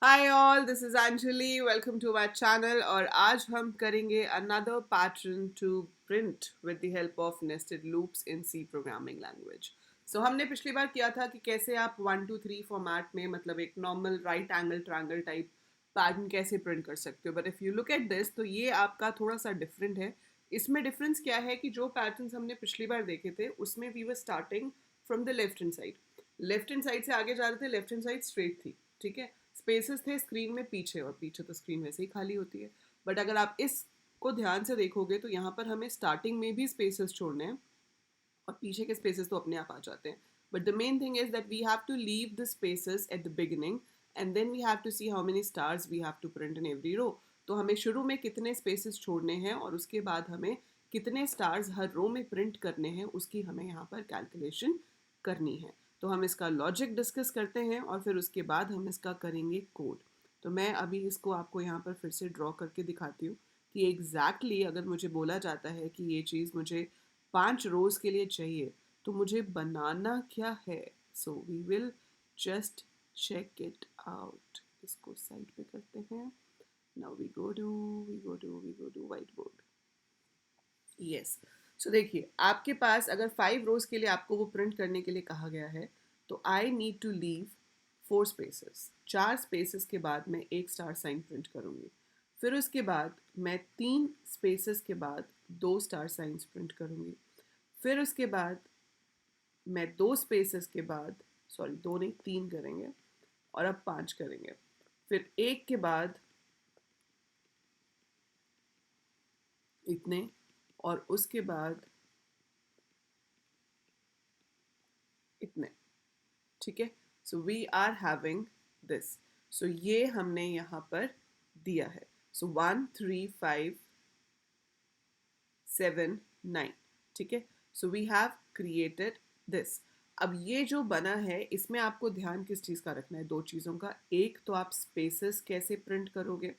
Hi all, this is Anjali. Welcome to my channel. और आज हम करेंगे another pattern to print with the help of nested loops in C programming language. So हमने पिछली बार किया था कि कैसे आप 1 2 3 फॉर्मेट में, मतलब एक normal right angle triangle type pattern कैसे प्रिंट कर सकते हो। But if you look at this, तो ये आपका थोड़ा सा डिफरेंट है। इसमें डिफरेंस क्या है कि जो पैटर्न्स हमने पिछली बार देखे थे उसमें we were starting from the left hand side. Left hand side से आगे जा रहे थे, लेफ्ट हैंड साइड स्ट्रेट थी, ठीक है। स्पेसेस थे स्क्रीन में पीछे, और पीछे तो स्क्रीन वैसे ही खाली होती है। बट अगर आप इसको ध्यान से देखोगे तो यहाँ पर हमें स्टार्टिंग में भी स्पेसेस छोड़ने हैं और पीछे के स्पेसेस तो अपने आप आ जाते हैं। But the main thing is that we have to leave the spaces at the beginning and then we have to see how many stars we have to print in every row. तो हमें शुरू में कितने spaces छोड़ने हैं और उसके बाद हमें कितने स्टार्स हर रो में प्रिंट करने हैं, उसकी हमें यहाँ पर कैलकुलेशन करनी है। तो हम इसका लॉजिक डिस्कस करते हैं और फिर उसके बाद हम इसका करेंगे कोड। तो मैं अभी इसको आपको यहाँ पर फिर से ड्रॉ करके दिखाती हूँ कि एग्जैक्टली अगर मुझे बोला जाता है कि ये चीज़ मुझे 5 रोज के लिए चाहिए तो मुझे बनाना क्या है। So we will just check it out. इसको साइड पे करते हैं। Now we go to whiteboard. Yes. So देखिए, आपके पास अगर 5 रोज के लिए आपको वो प्रिंट करने के लिए कहा गया है तो I need to leave 4 spaces. 4 spaces के बाद मैं एक स्टार साइन प्रिंट करूँगी। फिर उसके बाद मैं 3 स्पेसेस के बाद 2 स्टार साइंस प्रिंट करूँगी। फिर उसके बाद मैं 2 स्पेसेस के बाद, सॉरी 2 नहीं 3 करेंगे, और अब 5 करेंगे। फिर एक के बाद इतने, और उसके बाद इतने, ठीक है। So we are having this. So ये हमने यहाँ पर दिया है। सो 1 3 5 7 9, ठीक है। So we have created this. अब ये जो बना है इसमें आपको ध्यान किस चीज़ का रखना है? 2 चीज़ों का। एक तो आप स्पेसेस कैसे प्रिंट करोगे,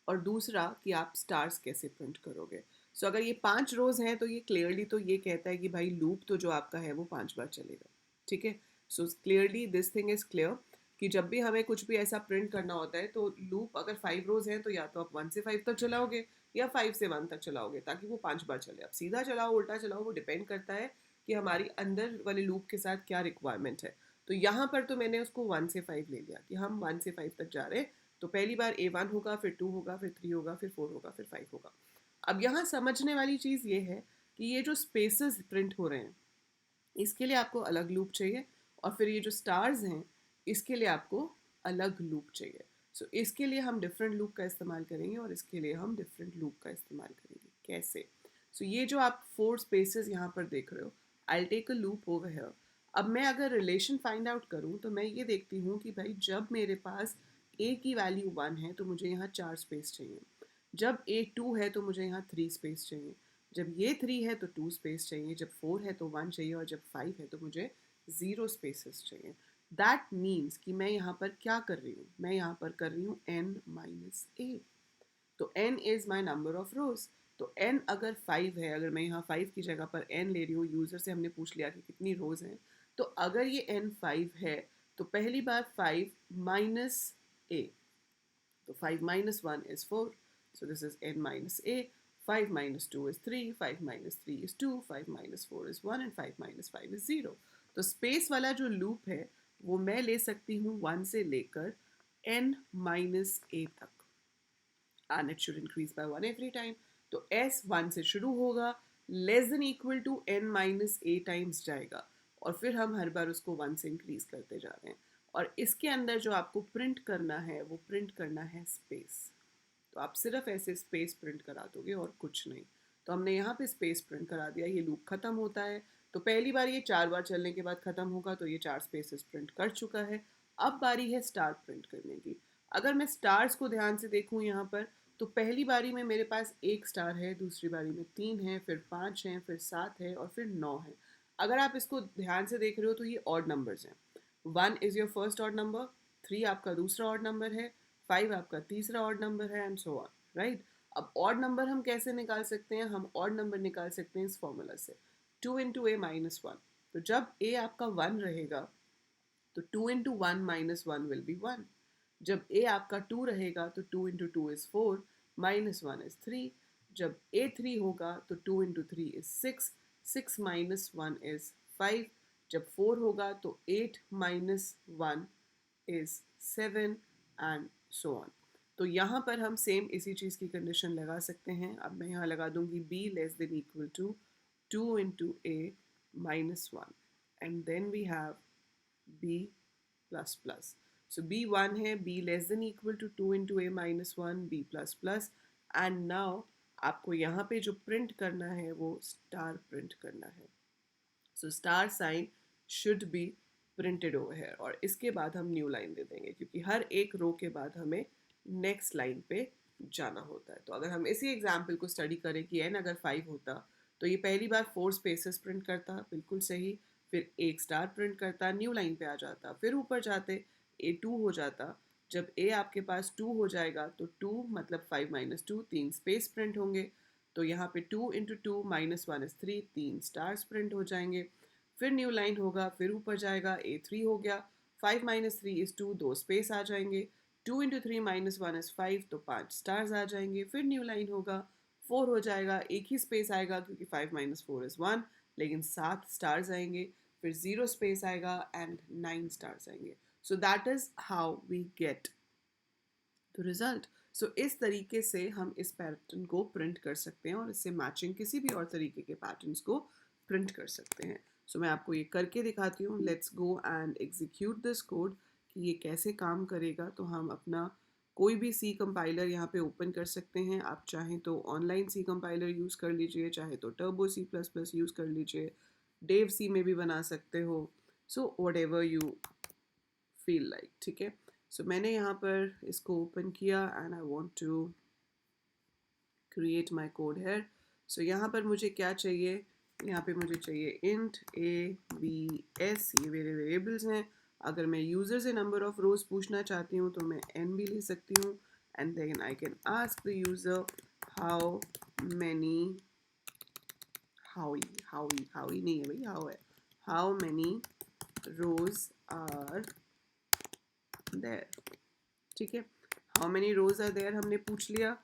और दूसरा कि आप स्टार्स कैसे प्रिंट करोगे। सो अगर ये 5 रोज हैं तो ये क्लियरली तो ये कहता है कि भाई लूप तो जो आपका है वो 5 बार चलेगा, ठीक है। So clearly this thing is clear कि जब भी हमें कुछ भी ऐसा प्रिंट करना होता है तो लूप अगर 5 रोज हैं तो या तो आप 1 से 5 तक चलाओगे या 5 से 1 तक चलाओगे, ताकि वो 5 बार चले। आप सीधा चलाओ उल्टा चलाओ, वो डिपेंड करता है कि हमारी अंदर वाले लूप के साथ क्या रिक्वायरमेंट है। तो यहाँ पर तो मैंने उसको 1 से 5 ले लिया कि हम 1 से 5 तक जा रहे हैं। तो पहली बार A1 होगा, फिर 2 होगा, फिर 3 होगा, फिर 4 होगा, फिर 5 होगा। अब यहाँ समझने वाली चीज़ ये है कि ये जो स्पेसेस प्रिंट हो रहे हैं इसके लिए आपको अलग लूप चाहिए, और फिर ये जो स्टार्स हैं इसके लिए आपको अलग लूप चाहिए। सो इसके लिए हम डिफरेंट लूप का इस्तेमाल करेंगे और इसके लिए हम डिफरेंट लूप का इस्तेमाल करेंगे। कैसे? सो ये जो आप 4 स्पेसेस यहाँ पर देख रहे हो, I take a loop over here. अब मैं अगर रिलेशन फाइंड आउट करूँ तो मैं ये देखती हूँ कि भाई जब मेरे पास ए की वैल्यू 1 है तो मुझे यहाँ 4 स्पेस चाहिए। जब A 2 है तो मुझे यहाँ 3 स्पेस चाहिए। जब ये 3 है तो 2 स्पेस चाहिए। जब 4 है तो 1 चाहिए। और जब 5 है तो मुझे 0 स्पेसेस चाहिए। दैट मीन्स कि मैं यहाँ पर क्या कर रही हूँ? मैं यहाँ पर कर रही हूँ n-a। तो n is my number of रोज। तो n अगर 5 है, अगर मैं यहाँ 5 की जगह पर n ले रही हूँ, यूज़र से हमने पूछ लिया कि कितनी रोज हैं, तो अगर ये n 5 है तो पहली बार 5 माइनस a, तो 5 minus 1 is 4. So this is n minus a. 5 minus 2 is 3. 5 minus 3 is 2. 5 minus 4 is 1. And 5 minus 5 is 0. तो स्पेस वाला जो लूप है वो मैं ले सकती हूँ 1 से लेकर n minus a तक, and it should increase by 1 every time. तो s 1 से शुरू होगा, less than equal to n minus a times जाएगा, और फिर हम हर बार उसको 1 से इंक्रीज करते जा रहे हैं। और इसके अंदर जो आपको प्रिंट करना है वो प्रिंट करना है स्पेस। तो आप सिर्फ ऐसे स्पेस प्रिंट करा दोगे और कुछ नहीं। तो हमने यहाँ पे स्पेस प्रिंट करा दिया। ये लूप खत्म होता है तो पहली बार ये 4 बार चलने के बाद खत्म होगा, तो ये 4 स्पेसेस प्रिंट कर चुका है। अब बारी है स्टार प्रिंट करने की। अगर मैं स्टार्स को ध्यान से देखूँ यहाँ पर, तो पहली बारी में मेरे पास एक स्टार है, दूसरी बारी में 3 है, फिर 5 है, फिर 7 है, और फिर 9 है। अगर आप इसको ध्यान से देख रहे हो तो ये ऑड नंबर्स हैं। 1 is your first odd number, 3 आपका दूसरा ऑड नंबर है, 5 आपका तीसरा ऑड नंबर है, एंड सो ऑन, राइट। अब ऑड नंबर हम कैसे निकाल सकते हैं? हम ऑड नंबर निकाल सकते हैं इस फॉर्मूला से, 2 इंटू ए माइनस 1। तो जब ए आपका 1 रहेगा तो 2 इंटू 1 माइनस 1 विल बी 1। जब a आपका 2 रहेगा तो 2 into two is 4, minus 1 is 3। जब a 3 होगा तो 2 into three is 6, 6 minus 1 is 5। जब 4 होगा तो 8 minus 1 is 7 and so on. तो यहाँ पर हम सेम इसी चीज़ की कंडीशन लगा सकते हैं। अब मैं यहाँ लगा दूंगी b less than equal to 2 into a minus 1 and then we have b plus plus. So b 1 है, b less than equal to 2 into a minus 1, b plus plus. And now आपको यहाँ पे जो प्रिंट करना है वो star print करना है। So star sign should be printed over here, और इसके बाद हम न्यू लाइन दे देंगे क्योंकि हर एक रो के बाद हमें नेक्स्ट लाइन पे जाना होता है। तो अगर हम इसी एग्जाम्पल को स्टडी करें कि n अगर 5 होता तो ये पहली बार 4 स्पेसेस प्रिंट करता, बिल्कुल सही, फिर एक स्टार प्रिंट करता, न्यू लाइन पे आ जाता, फिर ऊपर जाते a2 हो जाता। जब a आपके पास 2 हो जाएगा तो 2 मतलब 5 माइनस 2, 3 स्पेस प्रिंट होंगे। तो यहाँ पे 2 into two minus 1 is 3, 3 stars print हो जाएंगे। फिर न्यू लाइन होगा, फिर ऊपर जाएगा, a3 हो गया, 5 माइनस 3 इज 2, 2 स्पेस आ जाएंगे। 2 इंटू थ्री माइनस 1 इज 5, तो 5 स्टार्स आ जाएंगे। फिर न्यू लाइन होगा, 4 हो जाएगा, एक ही स्पेस आएगा क्योंकि 5 माइनस 4 इज 1, लेकिन 7 स्टार्स आएंगे। फिर 0 स्पेस आएगा एंड 9 स्टार्स आएंगे। So that is how we get the result. So इस तरीके से हम इस पैटर्न को प्रिंट कर सकते हैं और इससे मैचिंग किसी भी और तरीके के पैटर्न्स को प्रिंट कर सकते हैं। सो मैं आपको ये करके दिखाती हूँ। Let's go and execute this code कि ये कैसे काम करेगा। तो हम अपना कोई भी सी कंपाइलर यहाँ पे ओपन कर सकते हैं। आप चाहें तो ऑनलाइन सी कंपाइलर यूज़ कर लीजिए, चाहे तो turbo C plus plus use कर लीजिए, डेव सी में भी बना सकते हो। So whatever you feel like, ठीक है। सो मैंने यहाँ पर इसको ओपन किया and I want to create my code here. So यहाँ पर मुझे क्या चाहिए, यहाँ पे मुझे चाहिए इंट a b s, ये मेरे वेरिएबल्स हैं। अगर मैं यूज़र से नंबर ऑफ रोज पूछना चाहती हूँ तो मैं n भी ले सकती हूँ। And then I can ask the user how many, how नहीं है भाई, हाउ है, how many rows are there, ठीक है। How many rows are there हमने पूछ लिया,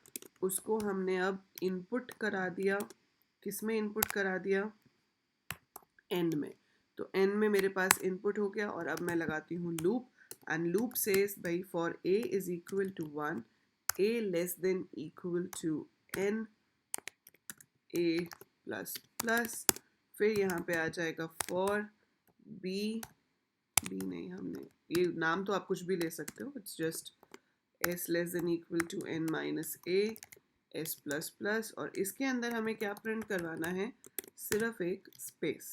उसको हमने अब इनपुट करा दिया। किस में इनपुट करा दिया, एंड में। तो एंड में मेरे पास इनपुट हो गया और अब मैं लगाती हूँ लूप। एंड लूप सेज भाई for a is equal to 1, a less than equal to n, a plus plus. फिर यहाँ पे आ जाएगा फॉर b, b नहीं, हमने ये नाम तो आप कुछ भी ले सकते हो, it's just s less than equal to n minus a, s plus plus. और इसके अंदर हमें क्या प्रिंट करवाना है, सिर्फ एक स्पेस।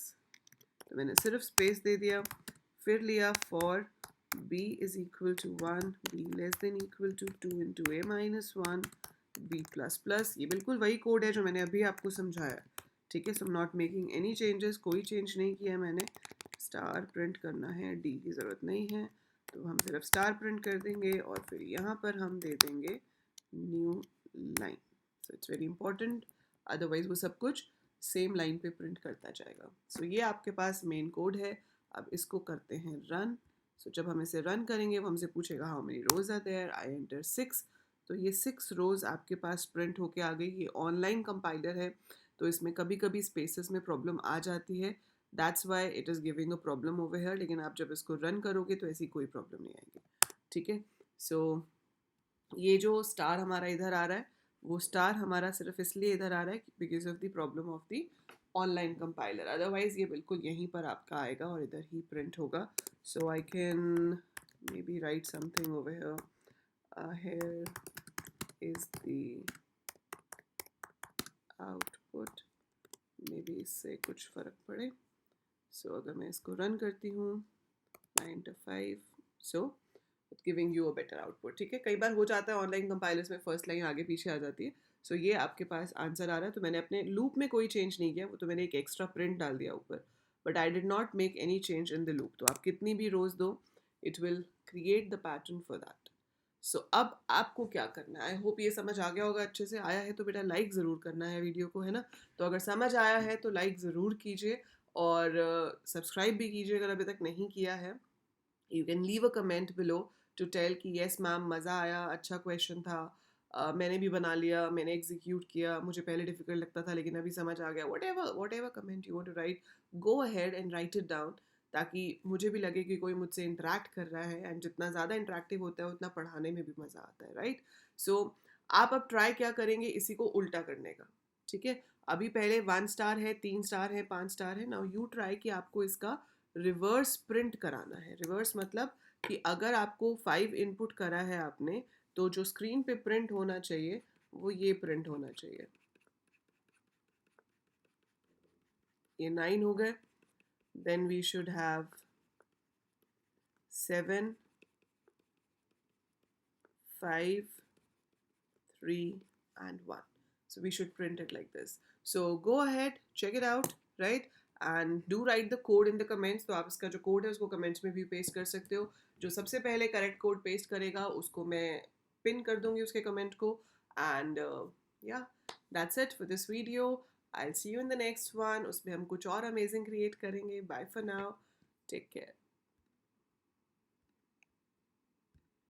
तो मैंने सिर्फ स्पेस दे दिया। फिर लिया for b is equal to 1, b less than equal to 2 into a minus 1, b plus plus. ये बिल्कुल वही कोड है जो मैंने अभी आपको समझाया, ठीक है। So not making any changes, कोई चेंज नहीं किया मैंने। स्टार प्रिंट करना है, डी की ज़रूरत नहीं है, तो हम सिर्फ स्टार प्रिंट कर देंगे और फिर यहाँ पर हम दे देंगे new line. So it's very important, otherwise वो सब कुछ सेम लाइन पे प्रिंट करता जाएगा। सो ये आपके पास मेन कोड है। अब इसको करते हैं रन। सो जब हम इसे रन करेंगे वो हमसे पूछेगा how many rows are there, I enter 6। तो ये 6 रोज आपके पास प्रिंट होके आ गई। ये ऑनलाइन कंपाइलर है तो इसमें कभी कभी स्पेसेस में प्रॉब्लम आ जाती है, that's why it is giving a problem over here. लेकिन आप जब इसको रन करोगे तो ऐसी कोई प्रॉब्लम नहीं आएगी, ठीक है। सो ये जो स्टार हमारा इधर आ रहा है वो स्टार हमारा सिर्फ इसलिए इधर आ रहा है because of the problem of the online compiler, otherwise ये बिल्कुल यहीं पर आपका आएगा और इधर ही प्रिंट होगा। So I can maybe write something over here, here is the output, maybe इससे कुछ फ़र्क पड़े। सो अगर मैं इसको रन करती हूँ 9 to 5, so giving you a better output, ठीक है। कई बार हो जाता है ऑनलाइन कंपाइलर्स में फर्स्ट लाइन आगे पीछे आ जाती है। सो ये आपके पास आंसर आ रहा है। तो मैंने अपने लूप में कोई चेंज नहीं किया, वो तो मैंने एक एक्स्ट्रा प्रिंट डाल दिया ऊपर, but I did not make any change in the loop. तो आप कितनी भी रोज दो, it will create the pattern for that. So अब आपको क्या करना है, आई होप ये समझ आ गया होगा अच्छे से। आया है तो बेटा लाइक ज़रूर करना है वीडियो को, है ना। तो अगर समझ आया है तो लाइक ज़रूर कीजिए और सब्सक्राइब भी कीजिए अगर अभी तक नहीं किया है। You can leave a comment below to tell कि येस मैम मज़ा आया, अच्छा क्वेश्चन था, मैंने भी बना लिया, मैंने एग्जीक्यूट किया, मुझे पहले डिफिकल्ट लगता था लेकिन अभी समझ आ गया, whatever comment you want to write, go ahead and write it down, ताकि मुझे भी लगे कि कोई मुझसे इंटरेक्ट कर रहा है, एंड जितना ज़्यादा इंटरेक्टिव होता है उतना पढ़ाने में भी मज़ा आता है, राइट? सो आप अब ट्राई क्या करेंगे, इसी को उल्टा करने का, ठीक है? अभी पहले 1 स्टार है, 3 स्टार है, 5 स्टार है, नाउ यू ट्राई कि आपको इसका रिवर्स प्रिंट कराना है। रिवर्स मतलब कि अगर आपको 5 इनपुट करा है आपने, तो जो स्क्रीन पे प्रिंट होना चाहिए वो ये प्रिंट होना चाहिए। ये 9 हो गए, then we should have 7, 5, 3 and 1. So we should print it like this. So go ahead, check it out, right? And do write the code in the comments. तो आप इसका जो कोड है उसको कमेंट्स में भी पेस्ट कर सकते हो। जो सबसे पहले करेक्ट कोड पेस्ट करेगा उसको मैं पिन कर दूंगी उसके कमेंट को। And yeah, that's it for this video. I'll see you in the next one. उसमें हम कुछ और amazing create करेंगे. Bye for now. Take care.